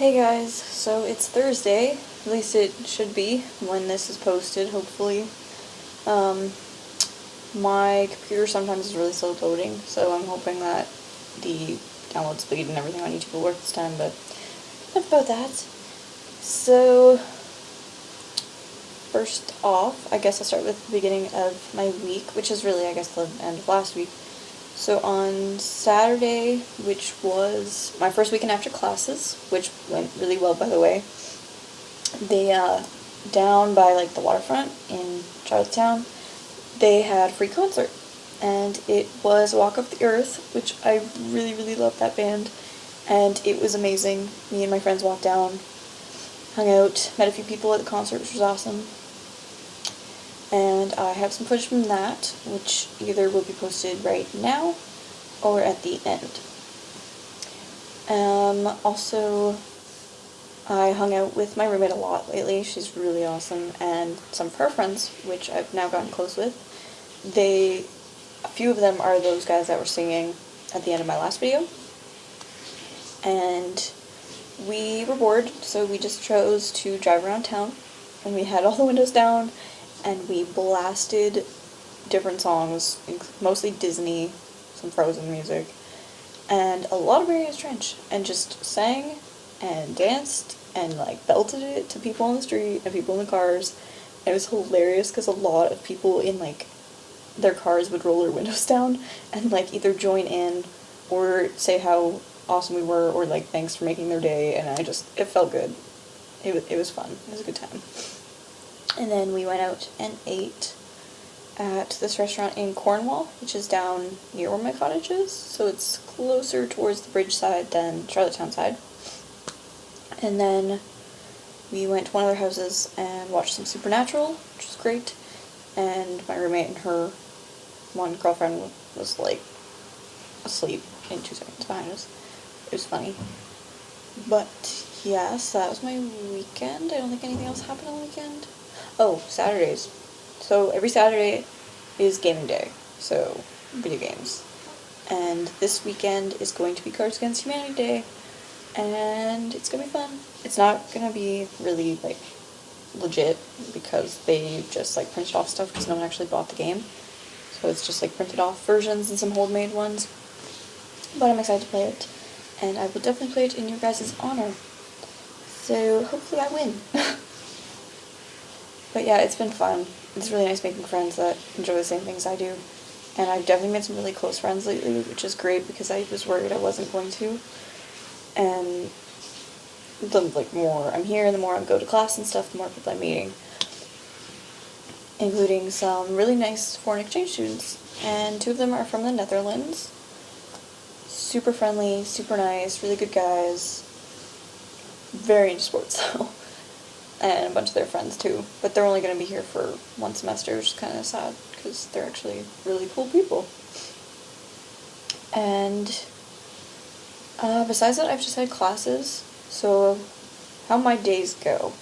Hey guys, so it's Thursday, at least it should be when this is posted, hopefully. Um, my computer sometimes is really slow loading, so I'm hoping that the download speed and everything on YouTube will work this time, but enough about that. So, first off, I guess I'll start with the beginning of my week, which is really, I guess, the end of last week. So on Saturday, which was my first weekend after classes, which went really well, by the way, they, down by, like, the waterfront in Charlottetown, they had a free concert, and it was Walk Up the Earth, which I really, really love that band, and it was amazing. Me and my friends walked down, hung out, met a few people at the concert, which was awesome. And I have some footage from that, which either will be posted right now or at the end. Also, I hung out with my roommate a lot lately. She's really awesome, and some of her friends, which I've now gotten close with, a few of them are those guys that were singing at the end of my last video. And we were bored, so we just chose to drive around town, and we had all the windows down, and we blasted different songs, mostly Disney, some Frozen music, and a lot of Maria's Trench, and just sang and danced and like belted it to people on the street and people in the cars. It was hilarious because a lot of people in like their cars would roll their windows down and like either join in or say how awesome we were or like thanks for making their day, and it felt good. It was fun. It was a good time. And then we went out and ate at this restaurant in Cornwall, which is down near where my cottage is, so it's closer towards the bridge side than Charlottetown side. And then we went to one of their houses and watched some Supernatural, which was great, and my roommate and her one girlfriend was like asleep in 2 seconds behind us. It was funny. But yes, that was my weekend. I don't think anything else happened on the weekend. Oh, Saturdays. So every Saturday is gaming day, so video games. And this weekend is going to be Cards Against Humanity Day, and it's gonna be fun. It's not gonna be really, like, legit, because they just, like, printed off stuff because no one actually bought the game. So it's just, like, printed off versions and some homemade ones. But I'm excited to play it, and I will definitely play it in your guys' honor. So hopefully I win. But yeah, it's been fun. It's really nice making friends that enjoy the same things I do. And I've definitely made some really close friends lately, which is great because I was worried I wasn't going to. And the more I'm here, the more I go to class and stuff, the more people I'm meeting. Including some really nice foreign exchange students. And 2 of them are from the Netherlands. Super friendly, super nice, really good guys. Very into sports though. And a bunch of their friends too, but they're only going to be here for 1 semester, which is kind of sad, because they're actually really cool people. And besides that, I've just had classes, so how my days go.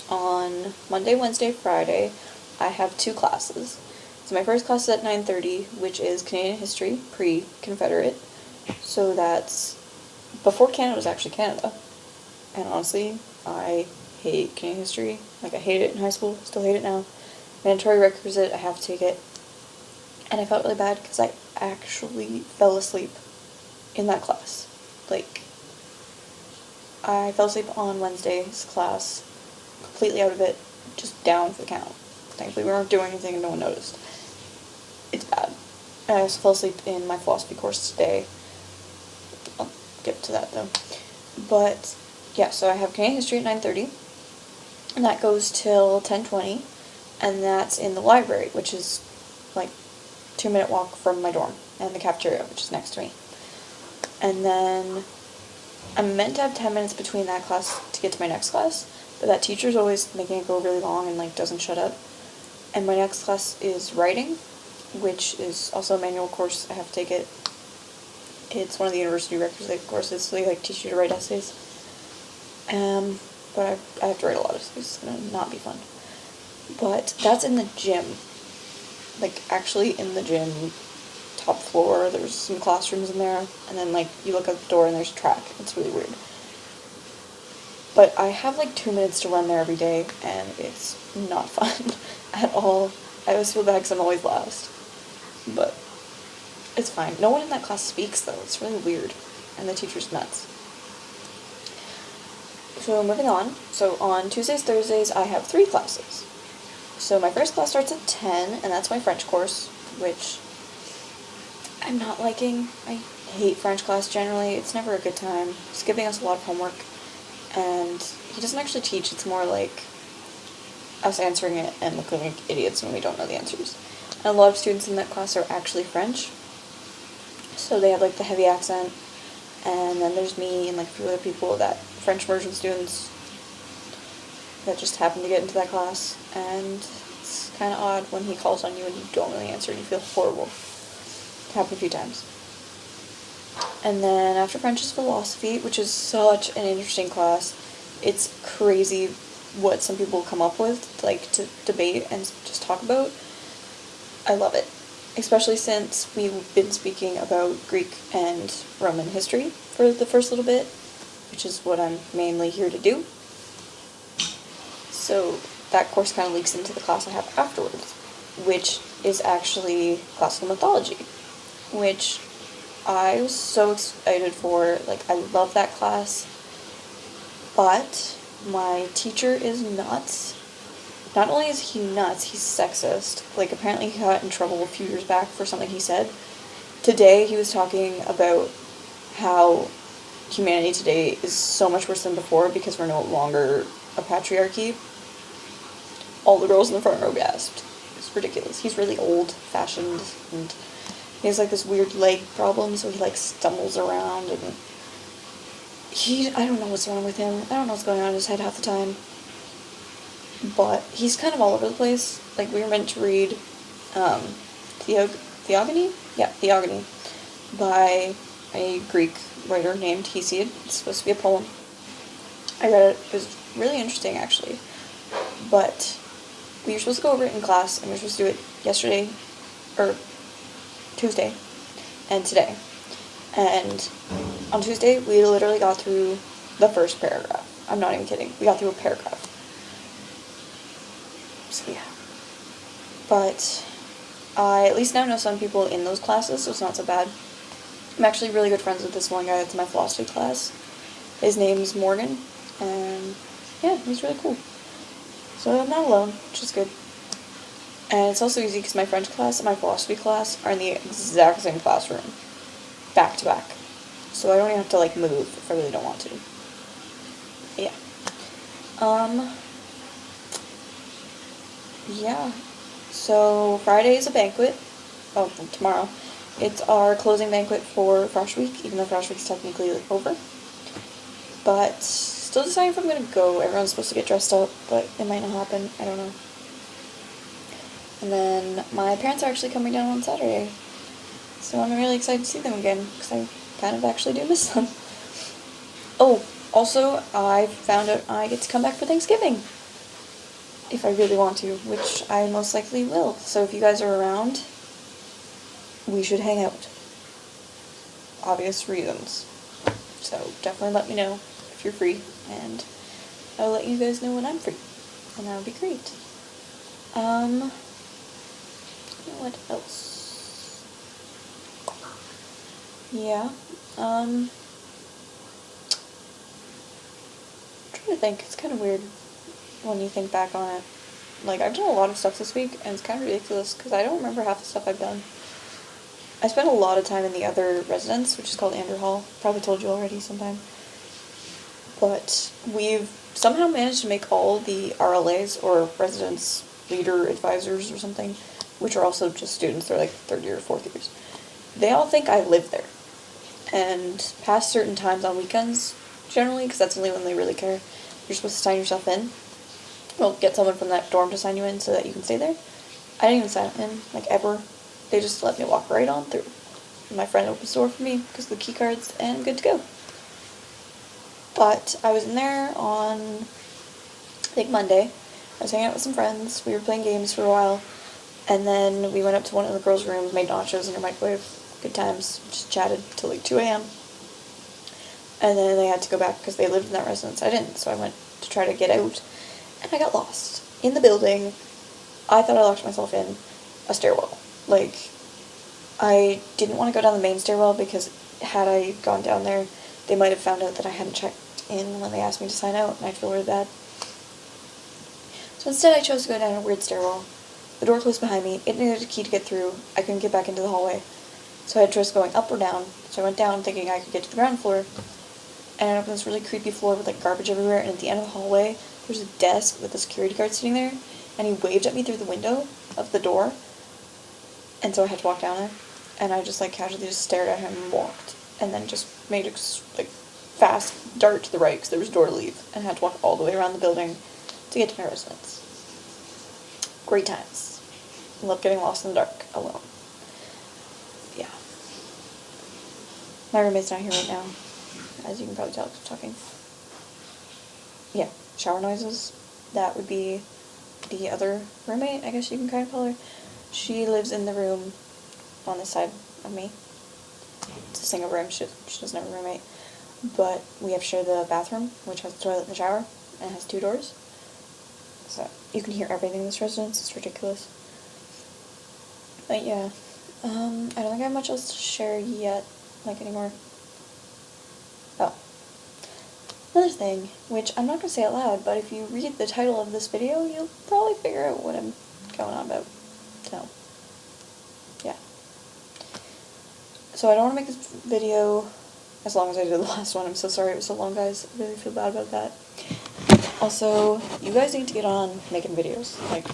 On Monday, Wednesday, Friday, I have 2 classes. So my first class is at 9:30, which is Canadian History, pre-Confederate, so that's before Canada was actually Canada, and honestly, I hate Canadian history. Like, I hated it in high school, still hate it now. Mandatory requisite, I have to take it. And I felt really bad because I actually fell asleep in that class. Like, I fell asleep on Wednesday's class, completely out of it, just down for the count. Thankfully we weren't doing anything and no one noticed. It's bad. I also fell asleep in my philosophy course today. I'll get to that though. But yeah, so I have Canadian history at 9:30. And that goes till 10:20, and that's in the library, which is like 2-minute walk from my dorm, and the cafeteria, which is next to me. And then I'm meant to have 10 minutes between that class to get to my next class, but that teacher's always making it go really long and like doesn't shut up. And my next class is writing, which is also a manual course. I have to take it. It's one of the university requisite courses, so they like teach you to write essays. But I have to write a lot of essays. It's gonna not be fun. But that's in the gym. Like, actually in the gym, top floor, there's some classrooms in there, and then, like, you look out the door and there's a track. It's really weird. But I have like 2 minutes to run there every day, and it's not fun at all. I always feel bad because I'm always last. But it's fine. No one in that class speaks, though. It's really weird. And the teacher's nuts. So moving on. So on Tuesdays, Thursdays, I have 3 classes. So my first class starts at 10, and that's my French course, which I'm not liking. I hate French class generally. It's never a good time. He's giving us a lot of homework, and he doesn't actually teach. It's more like us answering it and looking like idiots when we don't know the answers. And a lot of students in that class are actually French, so they have like the heavy accent, and then there's me and like a few other people that French immersion students that just happen to get into that class, and it's kind of odd when he calls on you and you don't really answer and you feel horrible. It happened a few times. And then after French is philosophy, which is such an interesting class. It's crazy what some people come up with, like, to debate and just talk about. I love it. Especially since we've been speaking about Greek and Roman history for the first little bit, which is what I'm mainly here to do. So that course kind of leaks into the class I have afterwards, which is actually classical mythology, which I was so excited for. Like, I love that class, but my teacher is nuts. Not only is he nuts, he's sexist. Like, apparently he got in trouble a few years back for something he said. Today he was talking about how humanity today is so much worse than before because we're no longer a patriarchy. All the girls in the front row gasped. It's ridiculous. He's really old-fashioned, and he has like this weird leg problem, so he like stumbles around, and I don't know what's wrong with him. I don't know what's going on in his head half the time. But he's kind of all over the place. Like, we were meant to read Theogony? Yeah, Theogony, by a Greek writer named Hesiod. It's supposed to be a poem. I read it. It was really interesting, actually. But we were supposed to go over it in class, and we were supposed to do it yesterday, or Tuesday, and today. And on Tuesday, we literally got through the first paragraph. I'm not even kidding. We got through a paragraph. So yeah. But I at least now know some people in those classes, so it's not so bad. I'm actually really good friends with this one guy that's in my philosophy class. His name's Morgan, and yeah, he's really cool. So I'm not alone, which is good. And it's also easy because my French class and my philosophy class are in the exact same classroom, back to back. So I don't even have to like move if I really don't want to. Yeah. Yeah. So Friday is a banquet. Oh, well, tomorrow. It's our closing banquet for Fresh Week, even though Fresh Week's technically over. But still deciding if I'm gonna go. Everyone's supposed to get dressed up, but it might not happen. I don't know. And then my parents are actually coming down on Saturday. So I'm really excited to see them again, because I kind of actually do miss them. Oh, also, I found out I get to come back for Thanksgiving. If I really want to, which I most likely will. So if you guys are around, we should hang out. Obvious reasons. So definitely let me know if you're free, and I'll let you guys know when I'm free. And that would be great. What else? Yeah, I'm trying to think. It's kind of weird when you think back on it. Like, I've done a lot of stuff this week, and it's kind of ridiculous, because I don't remember half the stuff I've done. I spent a lot of time in the other residence, which is called Andrew Hall. Probably told you already sometime. But we've somehow managed to make all the RLAs, or residence leader advisors or something, which are also just students. They're like third year or fourth years. They all think I live there. And past certain times on weekends, generally, because that's only when they really care, you're supposed to sign yourself in. Well, get someone from that dorm to sign you in so that you can stay there. I didn't even sign in, like, ever. They just let me walk right on through. My friend opens the door for me because of the key cards, and I'm good to go. But I was in there on, I think, Monday. I was hanging out with some friends. We were playing games for a while. And then we went up to one of the girls' rooms, made nachos in her microwave. Good times. Just chatted till like 2 a.m. and then they had to go back because they lived in that residence. I didn't, so I went to try to get out, and I got lost in the building. I thought I locked myself in a stairwell. Like, I didn't want to go down the main stairwell because had I gone down there, they might have found out that I hadn't checked in when they asked me to sign out, and I'd feel really bad. So instead I chose to go down a weird stairwell. The door closed behind me. It needed a key to get through. I couldn't get back into the hallway. So I had a choice going up or down. So I went down thinking I could get to the ground floor. And I ended up on this really creepy floor with like garbage everywhere, and at the end of the hallway there's a desk with a security guard sitting there, and he waved at me through the window of the door. And so I had to walk down there, and I just like casually just stared at him and walked, and then just made a like fast dart to the right because there was a door to leave, and I had to walk all the way around the building to get to my residence. Great times. I love getting lost in the dark alone. Yeah. My roommate's not here right now, as you can probably tell because I'm talking. Yeah, shower noises. That would be the other roommate, I guess you can kind of call her. She lives in the room on this side of me. It's a single room. She doesn't have a roommate. But we have shared the bathroom, which has the toilet and the shower, and it has 2 doors. So you can hear everything in this residence. It's ridiculous. But yeah, I don't think I have much else to share yet, like anymore. Oh. Another thing, which I'm not going to say out loud, but if you read the title of this video, you'll probably figure out what I'm going on about. So, yeah. So I don't want to make this video as long as I did the last one. I'm so sorry it was so long, guys. I really feel bad about that. Also, you guys need to get on making videos. Like,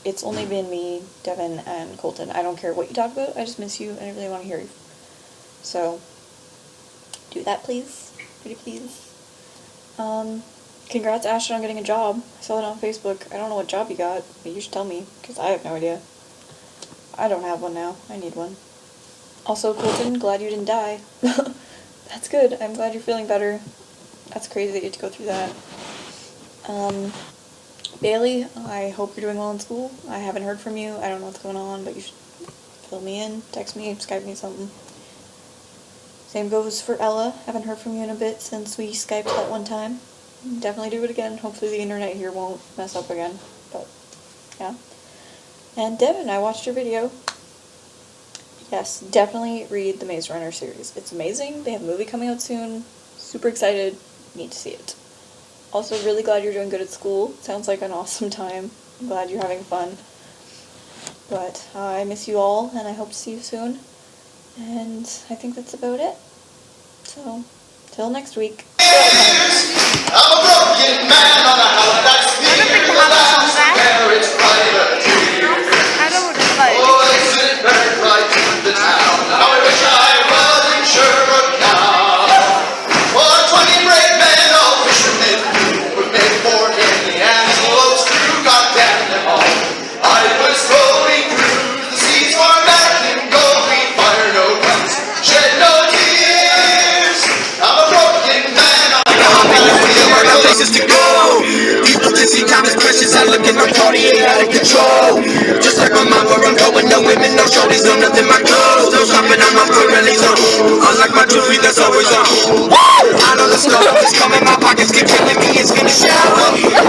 it's only been me, Devin, and Colton. I don't care what you talk about. I just miss you, and I really want to hear you. So, do that, please. Pretty please. Congrats, Ashton, on getting a job. I saw it on Facebook. I don't know what job you got, but you should tell me, because I have no idea. I don't have one now. I need one. Also, Colton, glad you didn't die. That's good. I'm glad you're feeling better. That's crazy that you had to go through that. Bailey, I hope you're doing well in school. I haven't heard from you. I don't know what's going on, but you should fill me in, text me, Skype me something. Same goes for Ella. Haven't heard from you in a bit since we Skyped that one time. Definitely do it again. Hopefully the internet here won't mess up again. But, yeah. And Devin, I watched your video. Yes, definitely read the Maze Runner series. It's amazing. They have a movie coming out soon. Super excited. Need to see it. Also, really glad you're doing good at school. Sounds like an awesome time. I'm glad you're having fun. But I miss you all, and I hope to see you soon. And I think that's about it. So, till next week. I'm a broken man on a Halifax pier. I don't know what it's like. Oh, isn't it very bright in the town? How I wish I was in Sherbrooke now. For 20 brave men, all fishermen, who made port in the antelopes through, goddamn them all. I was going through the seas for maddening gold. We fire no guns, shed no tears. I'm a broken man. Places to go. People to see time is precious. I look at my 48 out of control. Just like my mind where I'm going. No women, no shorties, no nothing my clothes. No shopping on my foot release on. I like my jewelry that's always on. I know the snow is coming. My pockets keep killing me. It's gonna shower.